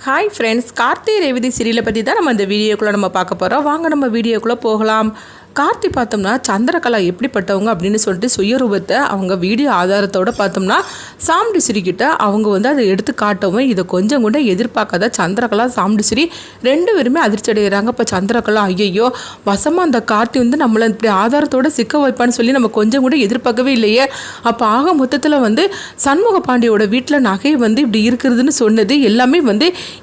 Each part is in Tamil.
ஹாய் ஃப்ரெண்ட்ஸ், கார்த்தி ரேவதி சீரியலை பற்றி தான் நம்ம இந்த வீடியோக்குள்ளே நம்ம பார்க்க போகிறோம். வாங்க நம்ம வீடியோக்குள்ளே போகலாம். கார்த்தி பார்த்தோம்னா சந்திரகலா எப்படிப்பட்டவங்க அப்படின்னு சொல்லிட்டு சுயரூபத்தை அவங்க வீடியோ ஆதாரத்தோடு பார்த்தோம்னா சாமுண்டீஸ்வரிக்கிட்ட அவங்க அதை எடுத்து காட்டவும் இதை கொஞ்சம் கூட எதிர்பார்க்காத சந்திரகலா சாமுண்டீஸ்வரி ரெண்டு பேருமே அதிர்ச்சி அடைகிறாங்க. இப்போ சந்திரகலா ஐயோ வசமாக அந்த கார்த்தி நம்மளை இப்படி ஆதாரத்தோடு சிக்க வைப்பான்னு சொல்லி நம்ம கொஞ்சம் கூட எதிர்பார்க்கவே இல்லையே. அப்போ ஆக மொத்தத்தில் சண்முக பாண்டியோட வீட்டில் நகை இப்படி இருக்கிறதுன்னு சொன்னது எல்லாமே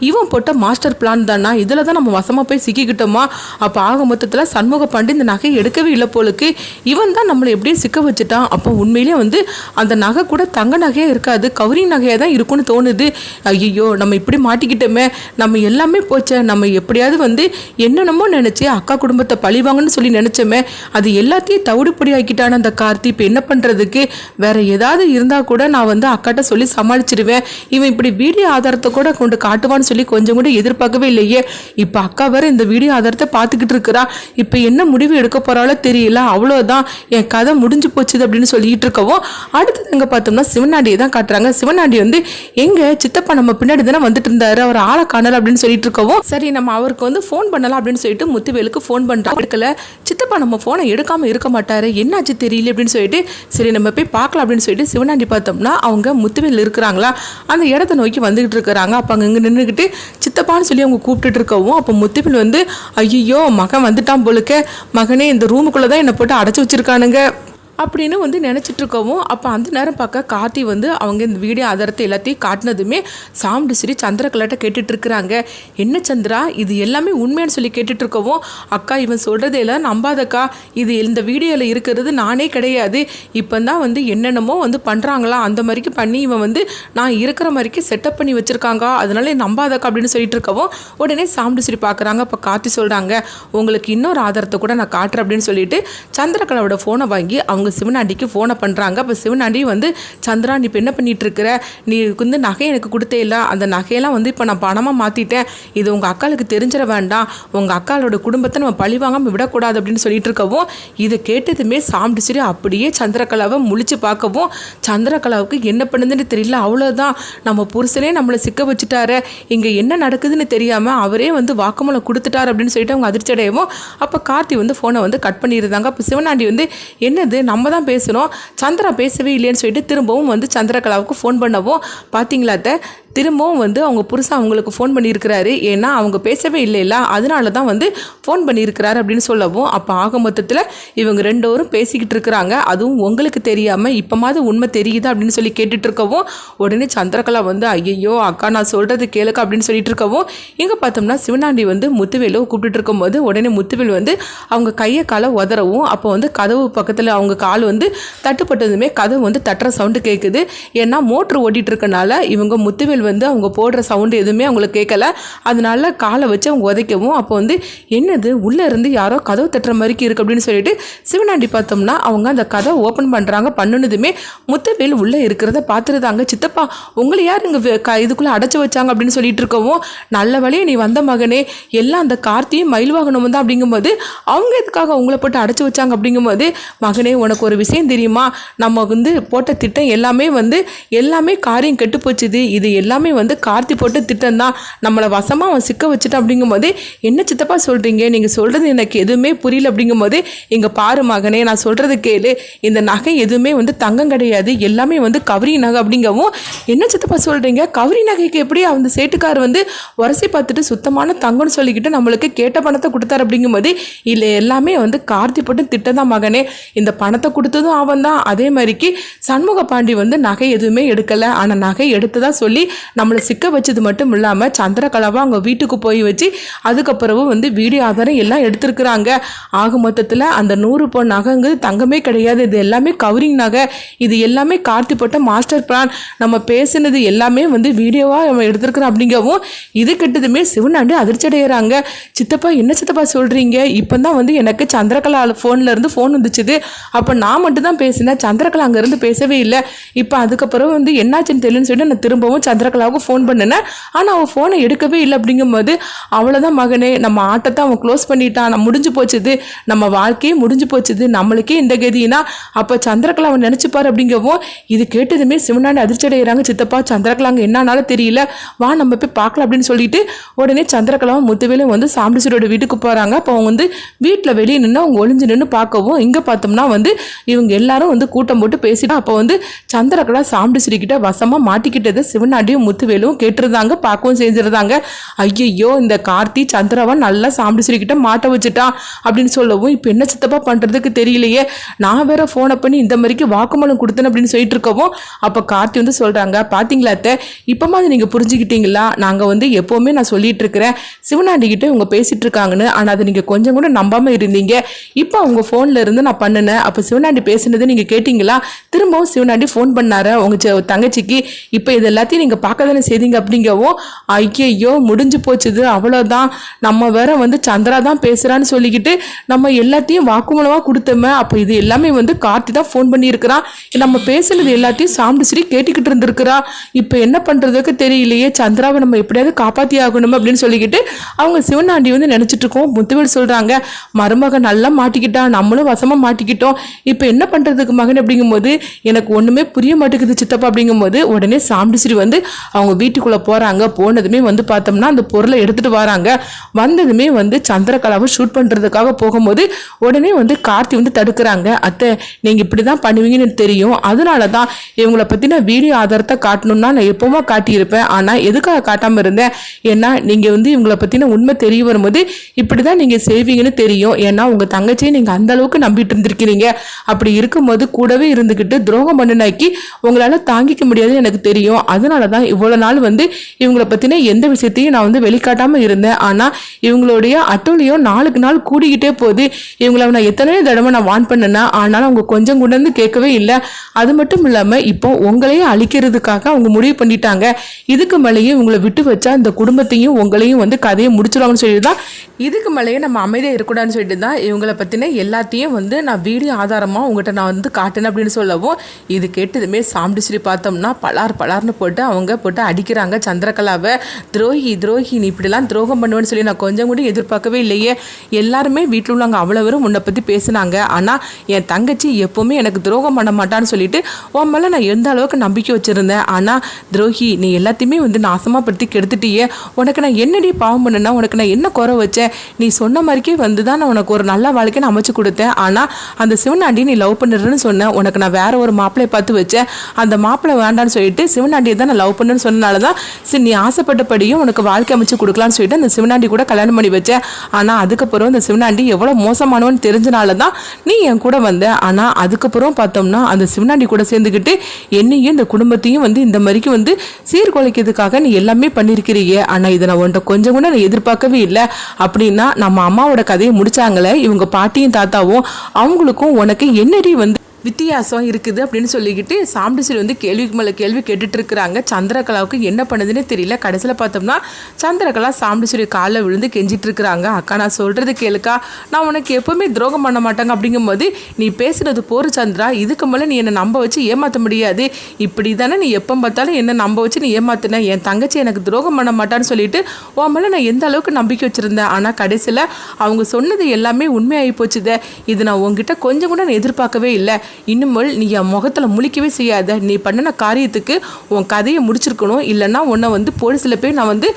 இவன் போட்ட மாஸ்டர் பிளான் தானா, இதில் தான் நம்ம வசமாக போய் சிக்கிக்கிட்டோமா. அப்போ ஆக மொத்தத்தில் சண்முக பாண்டி இந்த நகை எடுக்கவே இல்லை போலுக்கு, இவன் தான் நம்மளை எப்படியே சிக்க வச்சுட்டான். அப்போ உண்மையிலேயே அந்த நகை கூட தங்க நகையாக இருக்காது, கவரிங் நகையாக தான் இருக்குன்னு தோணுது. ஐயோ நம்ம இப்படி மாட்டிக்கிட்டோமே, நம்ம எல்லாமே போச்சே, நம்ம எப்படியாவது என்னென்னமோ நினச்சி அக்கா குடும்பத்தை பழிவாங்கன்னு சொல்லி நினச்சோமே, அது எல்லாத்தையும் தவிடுபொடி ஆக்கிட்டான அந்த கார்த்தி. இப்போ என்ன பண்ணுறதுக்கு, வேற ஏதாவது இருந்தால் கூட நான் அக்காட்ட சொல்லி சமாளிச்சிடுவேன். இவன் இப்படி வீடியோ ஆதாரத்தை கூட கொண்டு காட்டுவான்னு சொல்லி கொஞ்சம் கூட எதிர்பார்க்கவே இல்லையே. இப்போ அக்கா வேற இந்த வீடியோ ஆதாரத்தை பார்த்துக்கிட்டு இருக்கிறா. இப்போ என்ன முடிவு எடுக்க போறாளோ தெரியல, அவ்வளோதான் என் கதை முடிஞ்சு போச்சுது அப்படின்னு சொல்லிட்டு இருக்கவும் அடுத்தது எங்க பார்த்தோம்னா சிவனாண்டியை தான் காட்டுறாங்க. சிவனாண்டி எங்க சித்தப்பா நம்ம பின்னாடி தானே வந்துட்டு இருந்தாரு, அவர் ஆளை காணல அப்படின்னு சொல்லிட்டு இருக்கவும் சரி நம்ம அவருக்கு ஃபோன் பண்ணலாம் அப்படின்னு சொல்லிட்டு முத்துவேலுக்கு ஃபோன் பண்றாங்க. எடுக்கல, சித்தப்பா நம்ம ஃபோனை எடுக்காம இருக்க மாட்டாரு, என்னாச்சு தெரியல அப்படின்னு சொல்லிட்டு சரி நம்ம போய் பார்க்கலாம் அப்படின்னு சொல்லிட்டு சிவனாண்டி பார்த்தோம்னா அவங்க முத்துவேல் இருக்கிறாங்களா அந்த இடத்த நோக்கி வந்துகிட்டு இருக்கிறாங்க. அப்போ அங்கே நின்றுக்கிட்டு சித்தப்பான்னு சொல்லி அவங்க கூப்பிட்டுட்டு இருக்கவும் அப்போ முத்துவேல் ஐயோ மகன் வந்துட்டான் போலுக்க, மகனே இந்த ரூமுக்குள்ளே தான் என்னை போட்டு அடைச்சி வச்சிருக்கானுங்க அப்படின்னு நினச்சிட்டு இருக்கவும் அப்போ அந்த நேரம் பார்க்க கார்த்தி அவங்க இந்த வீடியோ ஆதாரத்தை எல்லாத்தையும் காட்டினதுமே சாமுண்டீஸ்வரி சந்திரகலாட்ட கேட்டுட்டு இருக்கிறாங்க. என்ன சந்திரா இது எல்லாமே உண்மையானு சொல்லி கேட்டுட்டு இருக்கவும் அக்கா இவன் சொல்கிறதே எல்லாம் நம்பாதக்கா, இது இந்த வீடியோவில் இருக்கிறது நானே கிடையாது, இப்போ தான் என்னென்னமோ பண்ணுறாங்களா, அந்த மாதிரிக்கு பண்ணி இவன் நான் இருக்கிற மாதிரிக்கு செட்டப் பண்ணி வச்சுருக்காங்க, அதனால நம்பாதக்கா அப்படின்னு சொல்லிட்டு இருக்கவும் உடனே சாமுண்டீஸ்வரி பார்க்குறாங்க. அப்போ கார்த்தி சொல்கிறாங்க உங்களுக்கு இன்னொரு ஆதாரத்தை கூட நான் காட்டுறேன் அப்படின்னு சொல்லிட்டு சந்திரகலாவோட ஃபோனை வாங்கி அவங்க சிவனாண்டிக்கு ஃபோனை பண்ணுறாங்க. அப்போ சிவனாண்டி சந்திரா நீ இப்போ என்ன பண்ணிட்டு இருக்கிற, நீ நகை எனக்கு கொடுத்தே இல்லை, அந்த நகையெல்லாம் இப்போ நான் பணமாக மாற்றிட்டேன், இது உங்கள் அக்காளுக்கு தெரிஞ்சிட வேண்டாம், உங்கள் அக்காளோட குடும்பத்தை நம்ம பழிவாங்காமல் விடக்கூடாது அப்படின்னு சொல்லிட்டு இருக்கவும் இதை கேட்டதுமே சாமுண்டீஸ்வரி அப்படியே சந்திரகலாவை முழிச்சு பார்க்கவும் சந்திரகலாவுக்கு என்ன பண்ணுதுன்னு தெரியல. அவ்வளோதான் நம்ம புருஷனே நம்மளை சிக்க வச்சுட்டாரு, இங்கே என்ன நடக்குதுன்னு தெரியாமல் அவரே வாக்குமூலம் கொடுத்துட்டாரு அப்படின்னு சொல்லிட்டு அவங்க அதிர்ச்சி அடையவும் அப்போ கார்த்தி ஃபோனை கட் பண்ணியிருந்தாங்க. அப்போ சிவனாண்டி என்னது நம்ம தான் பேசணும், சந்திரா பேசவே இல்லைன்னு சொல்லிட்டு திரும்பவும் சந்திரகலாவுக்கு ஃபோன் பண்ணவும் பார்த்தீங்களா திரும்பவும் அவங்க புருஷன் அவங்களுக்கு ஃபோன் பண்ணியிருக்கிறாரு, ஏன்னா அவங்க பேசவே இல்லைல்ல அதனால தான் ஃபோன் பண்ணியிருக்கிறாரு அப்படின்னு சொல்லவும் அப்போ ஆக மொத்தத்தில் இவங்க ரெண்டோரும் பேசிக்கிட்டு இருக்கிறாங்க, அதுவும் உங்களுக்கு தெரியாமல் இப்போமாவது உண்மை தெரியுதா அப்படின்னு சொல்லி கேட்டுட்டு இருக்கவும் உடனே சந்திரகலா ஐயோ அக்கா நான் சொல்கிறது கேளுக்கா அப்படின்னு சொல்லிட்டு இருக்கவும் இங்கே பார்த்தோம்னா சிவனாண்டி முத்துவேலோ கூப்பிட்டு இருக்கும்போது உடனே முத்துவேல் அவங்க கையை காலை உதறவும் அப்போ கதவு பக்கத்தில் அவங்க கால் தட்டுப்பட்டதுமே கதவு தட்டுற சவுண்டு கேட்குது. ஏன்னா மோட்ரு ஓட்டிகிட்டு இருக்கனால இவங்க முத்துவேல் அவங்க போடுற சவுண்டு எதுவுமே அவங்களுக்கு கேட்கல, அதனால காலை வச்சு அவங்க உதைக்கவும் அப்போ என்னது உள்ளே இருந்து யாரோ கதவு தட்டுற மாதிரிக்கு இருக்குது அப்படின்னு சொல்லிட்டு சிவனாண்டி பார்த்தோம்னா அவங்க அந்த கதவை ஓப்பன் பண்ணுறாங்க. பண்ணுனதுமே முத்துவேல் உள்ளே இருக்கிறத பார்த்துருந்தாங்க. சித்தப்பா உங்களை யார் இங்கே இதுக்குள்ளே அடைச்சி வச்சாங்க அப்படின்னு சொல்லிட்டு இருக்கவும் நல்ல வழியே நீ வந்த மகனே, எல்லாம் அந்த கார்த்தியும் மயில்வாகனம் தான் அப்படிங்கும்போது அவங்க எதுக்காக உங்களை போட்டு அடைச்சி வச்சாங்க அப்படிங்கும்போது மகனே உனக்கு ஒரு விஷயம் தெரியுமா, நம்ம போட்ட திட்டம் எல்லாமே காரியம் கெட்டு போச்சுது, இது எல்லாமே கார்த்தி போட்டு திட்டம் தான், நம்மளை வசமாக அவன் சிக்க வச்சுட்டான் அப்படிங்கும்போது என்ன சித்தப்பா சொல்கிறீங்க, நீங்கள் சொல்கிறது எனக்கு எதுவுமே புரியல அப்படிங்கும்போது இங்கே பாரு மகனே நான் சொல்கிறது கேளு, இந்த நகை எதுவுமே தங்கம் கிடையாது, எல்லாமே கவரி நகை அப்படிங்கவும் என்ன சித்தப்பா சொல்கிறீங்க, கவரி நகைக்கு எப்படி அந்த சேட்டுக்கார் உரசி பார்த்துட்டு சுத்தமான தங்கம்னு சொல்லிக்கிட்டு நம்மளுக்கு கேட்ட பணத்தை கொடுத்தாரு அப்படிங்கும்போது இல்லை எல்லாமே கார்த்தி போட்டு திட்டம் தான் மகனே, இந்த பணத்தை கொடுத்ததும் அவன் தான், அதே மாதிரிக்கு சண்முக பாண்டி நகை எதுவுமே எடுக்கலை, ஆனால் நகை எடுத்ததா சொல்லி நம்மளை சிக்க வச்சது மட்டும் இல்லாமல் சந்திரகலாவை அவங்க வீட்டுக்கு போய் வச்சு அதுக்கப்புறமும் வீடியோ ஆதாரம் எல்லாம் எடுத்திருக்கிறாங்க. ஆக மொத்தத்தில் அந்த 100 பவுன் நகைங்கிறது தங்கமே கிடையாது, இது எல்லாமே கவரிங் நகை, இது எல்லாமே கார்த்தி போட்ட மாஸ்டர் பிளான், நம்ம பேசுனது எல்லாமே வீடியோவாக நம்ம எடுத்திருக்கிறோம் அப்படிங்கவும் இது கெட்டதுமே சிவனாண்டி அதிர்ச்சி அடைகிறாங்க. சித்தப்பா என்ன சித்தப்பா சொல்கிறீங்க, இப்போ தான் எனக்கு சந்திரகலா ஃபோன்லேருந்து ஃபோன் வந்துச்சுது, அப்போ நான் மட்டும் தான் பேசினேன், சந்திரகலா அங்கேருந்து பேசவே இல்லை, இப்போ அதுக்கப்புறம் என்னாச்சுன்னு தெரியலன்னு சொல்லிட்டு நான் திரும்பவும் சந்திரகலா சந்திரகலாவுக்கு ஃபோன் பண்ணினேன், ஆனால் அவள் ஃபோனை எடுக்கவே இல்லை அப்படிங்கும்போது அவ்வளோதான் மகனே, நம்ம ஆட்டத்தை அவன் க்ளோஸ் பண்ணிட்டான், நம்ம முடிஞ்சு போச்சுது, நம்ம வாழ்க்கையே முடிஞ்சு போச்சுது, நம்மளுக்கே இந்த கதினா அப்போ சந்திரகலா அவன் நினச்சிப்பார் அப்படிங்கவும் இது கேட்டதுமே சிவனாண்டி அதிர்ச்சி அடைகிறாங்க. சித்தப்பா சந்திரகலாங்க என்னன்னாலும் தெரியல, வா நம்ம போய் பார்க்கலாம் அப்படின்னு சொல்லிட்டு உடனே சந்திரகலாவும் முத்துவேலும் வந்து சாம்பிசிரோட வீட்டுக்கு போகிறாங்க. அப்போ அவங்க வந்து வீட்டில் வெளியே நின்று அவங்க ஒளிஞ்சு நின்று பார்க்கவும் இங்கே பார்த்தோம்னா வந்து இவங்க எல்லாரும் வந்து கூட்டம் போட்டு பேசிட்டு அப்போ வந்து சந்திரகலா சாம்பிசிரி கிட்ட வசமாக மாட்டிக்கிட்டது சிவனாண்டியும் முத்துவேலும் கேட்டுருந்தாங்க, பார்க்கவும் செஞ்சிருந்தாங்க. ஐயோ இந்த கார்த்தி சந்திராவை நல்லா சாம்பிசிரி கிட்ட மாட்ட வச்சுட்டான் அப்படின்னு சொல்லவும் இப்போ என்ன சித்தப்பா பண்ணுறதுக்கு தெரியலையே, நான் வேற ஃபோனை பண்ணி இந்த மாதிரிக்கு வாக்குமூலம் கொடுத்தேன் அப்படின்னு சொல்லிட்டு இருக்கவும் அப்போ கார்த்தி வந்து சொல்கிறாங்க, பார்த்தீங்களா அத்தை, இப்போமா அது நீங்கள் புரிஞ்சுக்கிட்டீங்களா, நாங்கள் வந்து எப்போவுமே நான் சொல்லிட்டு இருக்கிறேன் சிவனாண்டி கிட்ட இவங்க பேசிட்டு இருக்காங்கன்னு, ஆனால் அதை நீங்கள் கொஞ்சம் கூட நம்பாமல் இருந்தீங்க, இப்போ அவங்க ஃபோனில் இருந்து நான் பண்ணினேன், அப்போ சிவனாண்டி பேசுனது நீங்கள் கேட்டிங்களா, திரும்பவும் சிவனாண்டி ஃபோன் பண்ணாரு உங்கள் தங்கச்சிக்கு, இப்போ இது எல்லாத்தையும் நீங்கள் பார்க்க தானே செய்தீங்க அப்படிங்கவும் ஐயோ முடிஞ்சு போச்சுது, அவ்வளோதான், நம்ம வேற வந்து சந்திரா தான் பேசுகிறான்னு சொல்லிக்கிட்டு நம்ம எல்லாத்தையும் வாக்குமூலமாக கொடுத்தோமே, அப்போ இது எல்லாமே வந்து கார்த்தி தான் ஃபோன் பண்ணியிருக்கிறான், நம்ம பேசுனது எல்லாத்தையும் சாம்பிசிரி கேட்டுக்கிட்டு இருந்திருக்கிறா, இப்போ என்ன பண்ணுறதுக்கு தெரியலையே, சந்திராவை நம்ம எப்படியாவது காப்பாற்றி ஆகணும் அப்படின்னு சொல்லிக்கிட்டு அவங்க சிவனாண்டி வந்து நினச்சிட்டு இருக்கோம். முத்துவேல் சொல்கிறாங்க, மருமகன் நல்லா மாட்டிக்கிட்டா, நம்மளும் வசமாக மாட்டிக்கிட்டோம், இப்போ என்ன பண்ணுறதுக்கு மகன் அப்படிங்கும்போது எனக்கு ஒன்றுமே புரிய மாட்டேங்குது சித்தப்பா அப்படிங்கும்போது உடனே சாம்பிசிரி வந்து அவங்க வீட்டுக்குள்ளே போகிறாங்க. போனதுமே வந்து பார்த்தோம்னா அந்த பொருளை எடுத்துகிட்டு வராங்க. வந்ததுமே வந்து சந்திரகலாவை ஷூட் பண்ணுறதுக்காக போகும்போது உடனே வந்து கார்த்தி வந்து தடுக்கிறாங்க. அத்தை நீங்கள் இப்படி தான் பண்ணுவீங்கன்னு தெரியும், அதனால தான் இவங்களை பற்றின வீடியோ ஆதாரத்தை காட்டணும்னா நான் எப்போவுமா காட்டியிருப்பேன், ஆனால் எதுக்காக காட்டாமல் இருந்தேன், ஏன்னா நீங்கள் வந்து இவங்களை பற்றின உண்மை தெரிய வரும்போது இப்படி தான் நீங்கள் செய்வீங்கன்னு தெரியும், ஏன்னா உங்கள் தங்கச்சியை நீங்கள் அந்த அளவுக்கு நம்பிட்டு இருந்திருக்கிறீங்க, அப்படி இருக்கும்போது கூடவே இருந்துக்கிட்டு துரோகம் பண்ணினாக்கி உங்களால் தாங்கிக்க முடியாதுன்னு எனக்கு தெரியும், அதனால தான் இவ்வளோ நாள் வந்து இவங்களை பற்றின எந்த விஷயத்தையும் நான் வந்து வெளிக்காட்டாமல் இருந்தேன், ஆனால் இவங்களுடைய அட்டூழியம் நாளுக்கு நாள் கூடிக்கிட்டே போகுது, இவங்களை நான் எத்தனையோ தடவை நான் வான் பண்ணேன்னா ஆனாலும் அவங்க கொஞ்சம் கூட வந்து கேட்கவே இல்லை, அது மட்டும் இல்லாமல் இப்போ உங்களையே அழிக்கிறதுக்காக அவங்க முடிவு பண்ணிட்டாங்க, இதுக்கு மேலேயே இவங்களை விட்டு வச்சா இந்த குடும்பத்தையும் உங்களையும் வந்து கதையை முடிச்சிடுவாங்கன்னு சொல்லிட்டு தான் இதுக்கு மேலேயே நம்ம அமைதியாக இருக்கக்கூடாதுன்னு சொல்லிட்டு தான் இவங்களை பற்றின எல்லாத்தையும் வந்து நான் வீடியோ ஆதாரமாக உங்கள்கிட்ட நான் வந்து காட்டினேன் அப்படின்னு சொல்லவும் இது கேட்டதுமே சாம்பிசிரி பார்த்தோம்னா பலார்னு போட்டு அவங்க போட்டு அடிக்கிறாங்க சந்திரகலாவை. துரோகி துரோகி நீ இப்படிலாம் துரோகம் பண்ணுவேன்னு சொல்லி நான் கொஞ்சம் கூட எதிர்பார்க்கவே இல்லையே, எல்லாருமே வீட்டில் உள்ளவங்க அவ்வளோ பேரும் உன்னை பற்றி பேசுனாங்க, ஆனால் என் தங்கச்சி எப்போவுமே எனக்கு துரோகம் பண்ண மாட்டான்னு சொல்லிட்டு உன் மேலே நான் எந்த அளவுக்கு நம்பிக்கை வச்சுருந்தேன், ஆனால் துரோகி நீ எல்லாத்தையுமே வந்து நாசமாக படுத்தி கெடுத்துட்டியே, உனக்கு நான் என்னடி பாவம் பண்ணேன்னா, உனக்கு நான் என்ன குறை வச்சேன், நீ சொன்ன மாதிரிக்கே வந்து தான் நான் உனக்கு ஒரு நல்ல வாழ்க்கை நான் அமைச்சு கொடுத்தேன், ஆனால் அந்த சிவனாண்டி நீ லவ் பண்ணுறேன்னு சொன்னேன், உனக்கு நான் வேற ஒரு மாப்பிள்ளையை பார்த்து வச்சேன், அந்த மாப்பிள்ளை வேண்டான்னு சொல்லிட்டு சிவனாண்டியை தான் நான் லவ் பண்ணுன்னு சொன்னனால தான் சரி நீ ஆசைப்பட்டபடியும் உனக்கு வாழ்க்கை அமைச்சு கொடுக்கலான்னு சொல்லிட்டு அந்த சிவனாண்டி கூட கல்யாணம் பண்ணி வச்சேன், ஆனால் அதுக்கப்புறம் அந்த சிவனாண்டி எவ்வளோ மோசமானவன்னு தெரிஞ்சனால தான் நீ என் கூட வந்த, ஆனால் அதுக்கப்புறம் பார்த்தோம்னா அந்த சிவனாண்டி கூட சேர்ந்துக்கிட்டு என்னையும் இந்த குடும்பத்தையும் வந்து இந்த மாதிரிக்கு வந்து சீர்குலைக்கிறதுக்காக நீ எல்லாமே பண்ணியிருக்கிறியே, ஆனால் இதை நான் உன்ட்ட கொஞ்சம் கூட நான் எதிர்பார்க்கவே இல்லை அப்படின்னா நம்ம அம்மாவோட கதையை முடிச்சாங்களே இவங்க பாட்டியும் தாத்தாவும் அவங்களுக்கும் உனக்கு என்னடி வந்து வித்தியாசம் இருக்குது அப்படின்னு சொல்லிக்கிட்டு சாம்பிசிரி வந்து கேள்விக்கு மேலே கேள்வி கேட்டுட்டு இருக்கிறாங்க. சந்திரகலாவுக்கு என்ன பண்ணுதுன்னு தெரியல. கடைசியில் பார்த்தோம்னா சந்திரகலா சாம்பிசிரி காலில் விழுந்து கெஞ்சிட்டு இருக்கிறாங்க. அக்கா நான் சொல்கிறது கேளுக்கா, நான் உனக்கு எப்போவுமே துரோகம் பண்ண மாட்டாங்க அப்படிங்கும்போது நீ பேசுகிறது போரு சந்திரா, இதுக்கு மேலே நீ என்னை நம்ப வச்சு ஏமாற்ற முடியாது, இப்படி தானே நீ எப்போ பார்த்தாலும் என்னை நம்ப வச்சு நீ ஏமாத்தின, என் தங்கச்சி எனக்கு துரோகம் பண்ண மாட்டான்னு சொல்லிட்டு உன் மேலே நான் எந்த அளவுக்கு நம்பிக்கை வச்சுருந்தேன், ஆனால் கடைசியில் அவங்க சொன்னது எல்லாமே உண்மையாகி போச்சுதே, இது நான் உங்ககிட்ட கொஞ்சம் கூட நான் எதிர்பார்க்கவே இல்லை, இன்னுமல் நீ என் முகத்தில் முழிக்கவே செய்யாத, நீ பண்ணின காரியத்துக்கு உன் கதையை முடிச்சிருக்கணும், இல்லைன்னா உன்னை வந்து போலீஸில் போய் நான் வந்து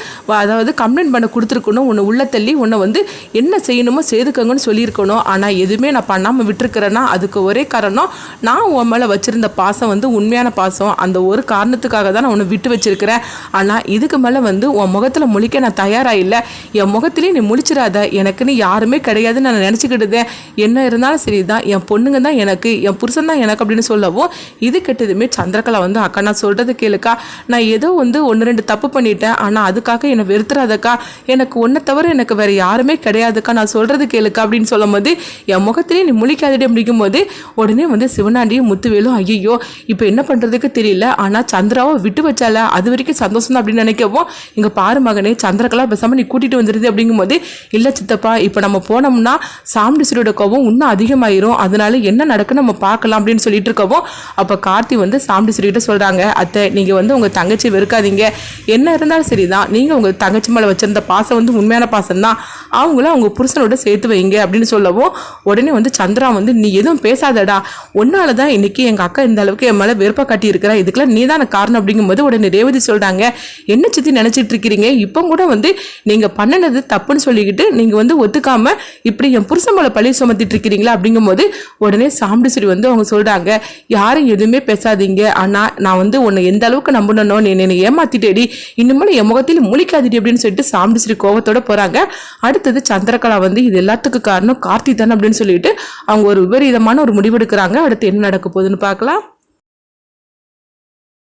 அதாவது கம்ப்ளைண்ட் பண்ண கொடுத்துருக்கணும், உன்னை உள்ள தள்ளி உன்னை வந்து என்ன செய்யணுமோ செய்துக்கங்கன்னு சொல்லியிருக்கணும், ஆனால் எதுவுமே நான் பண்ணாமல் விட்டுருக்கிறேன்னா அதுக்கு ஒரே காரணம் நான் உன் மேலே வச்சுருந்த பாசம் வந்து உண்மையான பாசம், அந்த ஒரு காரணத்துக்காக தான் நான் உன்னை விட்டு வச்சிருக்கிறேன், ஆனால் இதுக்கு மேலே வந்து உன் முகத்தில் முழிக்க நான் தயாராக இல்லை, என் முகத்திலே நீ முழிச்சிடாத, எனக்குன்னு யாருமே கிடையாதுன்னு நான் நினச்சிக்கிட்டுதேன், என்ன இருந்தாலும் சரி தான் என் பொண்ணுங்க தான் எனக்கு, என் புருஷன் தான் எனக்கு அப்படின்னு சொல்லவும் இது கெட்டதுமே சந்திரகலா வந்து அக்கா நான் சொல்கிறது கேளுக்கா, நான் ஏதோ வந்து 1-2 தப்பு பண்ணிட்டேன், ஆனால் அதுக்காக என்னை வெறுத்துறாதக்கா, எனக்கு ஒன்றை தவிர எனக்கு வேறு யாருமே கிடையாதுக்கா, நான் சொல்கிறது கேளுக்கா அப்படின்னு சொல்லும் போது என் முகத்திலே நீ முழிக்காதடி அப்படிங்கும் போது உடனே வந்து சிவனாண்டியும் முத்துவேலும் ஐயோ இப்போ என்ன பண்ணுறதுக்கு தெரியல, ஆனால் சந்திராவை விட்டு வச்சால அது வரைக்கும் சந்தோஷம் தான் அப்படின்னு நினைக்கவும் இங்கே பாரு மகனே சந்திரகலா பேசாமல் நீ கூட்டிகிட்டு வந்துடுது அப்படிங்கும்போது இல்லை சித்தப்பா இப்போ நம்ம போனோம்னா சாம்பிசிரியோட கோபம் இன்னும் அதிகமாயிரும், அதனால என்ன நடக்குன்னு நம்ம பார்க்கலாம் அப்படின்னு சொல்லிட்டு இருக்கவும் அப்போ கார்த்தி வந்து சாமுண்டீஸ்வரி கிட்ட சொல்கிறாங்க, அத்தை நீங்கள் வந்து உங்கள் தங்கச்சி வெறுக்காதீங்க, என்ன இருந்தாலும் சரி தான், நீங்கள் உங்கள் தங்கச்சி மேலே வச்சிருந்த பாசம் வந்து உண்மையான பாசம் தான், அவங்கள அவங்க புருஷனோட சேர்த்து வைங்க அப்படின்னு சொல்லவும் உடனே வந்து சந்திரா வந்து நீ எதுவும் பேசாதடா, ஒன்னால தான் இன்னைக்கு எங்கள் அக்கா இந்த அளவுக்கு என் மேலே வெறுப்பா காட்டி இருக்கிறா, இதுக்கெல்லாம் நீ தான் காரணம் அப்படிங்கும்போது உடனே ரேவதி சொல்கிறாங்க, என்ன சித்தி நினச்சிட்டு இருக்கிறீங்க, இப்போ கூட வந்து நீங்கள் பண்ணினது தப்புன்னு சொல்லிக்கிட்டு நீங்கள் வந்து ஒத்துக்காம இப்படி என் புருஷன் மேலே பழி சுமத்திட்டு இருக்கிறீங்களா அப்படிங்கும்போது உடனே சாமுண்டீஸ்வரி வந்து அவங்க சொல்கிறாங்க, யாரும் எதுவுமே பேசாதீங்க, ஆனால் நான் வந்து உன்னை எந்த அளவுக்கு நம்பணும், நீ என்னை ஏமாத்திட்டேடி, இன்னுமே என் முகத்தில் முழிக்காதடி அப்படின்னு சொல்லிட்டு சாமுண்டீஸ்வரி கோவத்தோட போகிறாங்க. அடுத்தது சந்திரகலா வந்து இது எல்லாத்துக்கும் காரணம் கார்த்தி தானே அப்படின்னு சொல்லிட்டு அவங்க ஒரு விபரீதமான ஒரு முடிவெடுக்கிறாங்க. அடுத்து என்ன நடக்க போகுதுன்னு பார்க்கலாம்.